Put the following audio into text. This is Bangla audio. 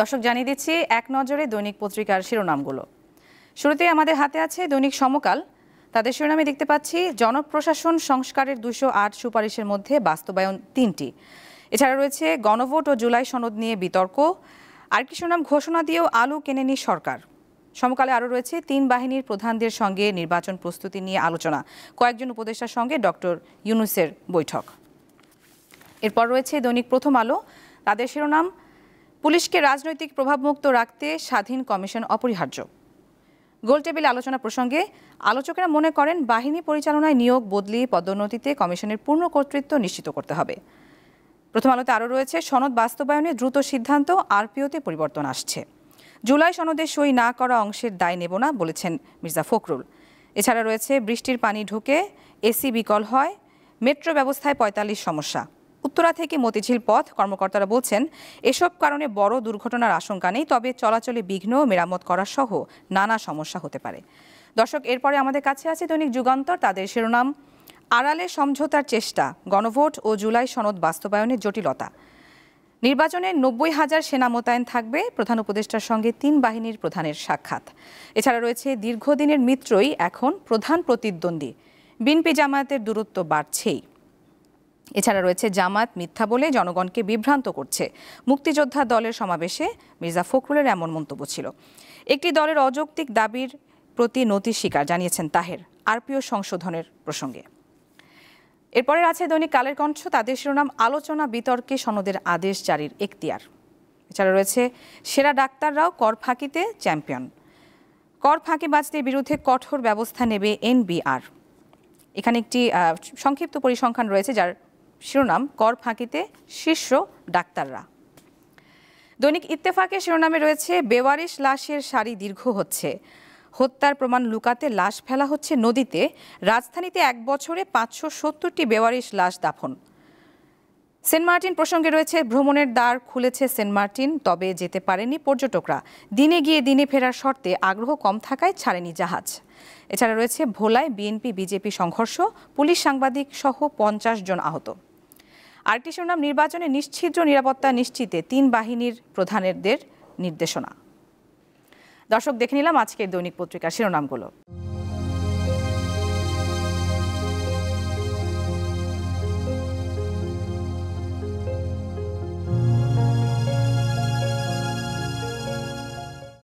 দর্শক জানিয়ে দিচ্ছি এক নজরে দৈনিক পত্রিকার শিরোনামগুলো। শুরুতেই আমাদের হাতে আছে দৈনিক সমকাল। তাদের শিরোনামে দেখতে পাচ্ছি জনপ্রশাসন সংস্কারের 208 সুপারিশের মধ্যে বাস্তবায়ন 3টি। এছাড়া রয়েছে গণভোট ও জুলাই সনদ নিয়ে বিতর্ক। আরেকটি শিরোনাম ঘোষণা দিয়েও আলু কেনেনি সরকার। সমকালে আরও রয়েছে 3 বাহিনীর প্রধানদের সঙ্গে নির্বাচন প্রস্তুতি নিয়ে আলোচনা, কয়েকজন উপদেষ্টার সঙ্গে ডক্টর ইউনূসের বৈঠক। এরপর রয়েছে দৈনিক প্রথম আলো। তাদের শিরোনাম পুলিশকে রাজনৈতিক প্রভাবমুক্ত রাখতে স্বাধীন কমিশন অপরিহার্য। গোলটেবিল আলোচনা প্রসঙ্গে আলোচকেরা মনে করেন বাহিনী পরিচালনায় নিয়োগ, বদলি, পদোন্নতিতে কমিশনের পূর্ণ কর্তৃত্ব নিশ্চিত করতে হবে। প্রথম আলোতে আরও রয়েছে সনদ বাস্তবায়নে দ্রুত সিদ্ধান্ত, আরপিওতে পরিবর্তন আসছে। জুলাই সনদে সই না করা অংশের দায় নেব না বলেছেন মির্জা ফখরুল। এছাড়া রয়েছে বৃষ্টির পানি ঢুকে এসি বিকল হয়, মেট্রো ব্যবস্থায় 45 সমস্যা। উত্তরা থেকে মতিঝিল পথ কর্মকর্তারা বলছেন এসব কারণে বড় দুর্ঘটনার আশঙ্কা নেই, তবে চলাচলে বিঘ্ন, মেরামত করা সহ নানা সমস্যা হতে পারে। দর্শক, এরপরে আমাদের কাছে আছে দৈনিক যুগান্তর। তাদের শিরোনাম আড়ালে সমঝোতার চেষ্টা, গণভোট ও জুলাই সনদ বাস্তবায়নের জটিলতা। নির্বাচনে 90,000 সেনা মোতায়েন থাকবে, প্রধান উপদেষ্টার সঙ্গে 3 বাহিনীর প্রধানের সাক্ষাৎ। এছাড়া রয়েছে দীর্ঘদিনের মিত্রই এখন প্রধান প্রতিদ্বন্দ্বী, বিএনপি জামায়াতের দূরত্ব বাড়ছেই। এছাড়া রয়েছে জামায়াত মিথ্যা বলে জনগণকে বিভ্রান্ত করছে, মুক্তিযোদ্ধা দলের সমাবেশে মির্জা ফখরুলের এমন মন্তব্য ছিল। একটি দলের অযৌক্তিক দাবির প্রতি নতি স্বীকার জানিয়েছেন তাহের, আরপিও সংশোধনের প্রসঙ্গে। এরপরে আছে দৈনিক কালের কণ্ঠ। তাদের শিরোনাম আলোচনা বিতর্কে সনদের আদেশ জারির এখতিয়ার। এছাড়া রয়েছে সেরা ডাক্তাররাও কর ফাঁকিতে চ্যাম্পিয়ন, কর ফাঁকিবাজদের বিরুদ্ধে কঠোর ব্যবস্থা নেবে এনবিআর। এখানে একটি সংক্ষিপ্ত পরিসংখ্যান রয়েছে যার শিরোনাম কর ফাঁকিতে শীর্ষ ডাক্তাররা। দৈনিক ইত্তেফাকের শিরোনামে রয়েছে বেওয়ারিশ লাশের সারি দীর্ঘ হচ্ছে, হত্যার প্রমাণ লুকাতে লাশ ফেলা হচ্ছে নদীতে, রাজধানীতে 1 বছরে 570টি বেওয়ারিশ লাশ দাফন। সেন্ট মার্টিন প্রসঙ্গে রয়েছে ভ্রমণের দ্বার খুলেছে সেন্ট মার্টিন, তবে যেতে পারেনি পর্যটকরা। দিনে গিয়ে দিনে ফেরার শর্তে আগ্রহ কম থাকায় ছাড়েনি জাহাজ। এছাড়া রয়েছে ভোলায় বিএনপি বিজেপি সংঘর্ষ, পুলিশ সাংবাদিক সহ 50 জন আহত। আরেকটি শিরোনাম নির্বাচনে নিশ্ছিদ্র নিরাপত্তা নিশ্চিতে 3 বাহিনীর প্রধানদের নির্দেশনা। দর্শক, দেখে নিলাম আজকের দৈনিক পত্রিকার শিরোনামগুলো।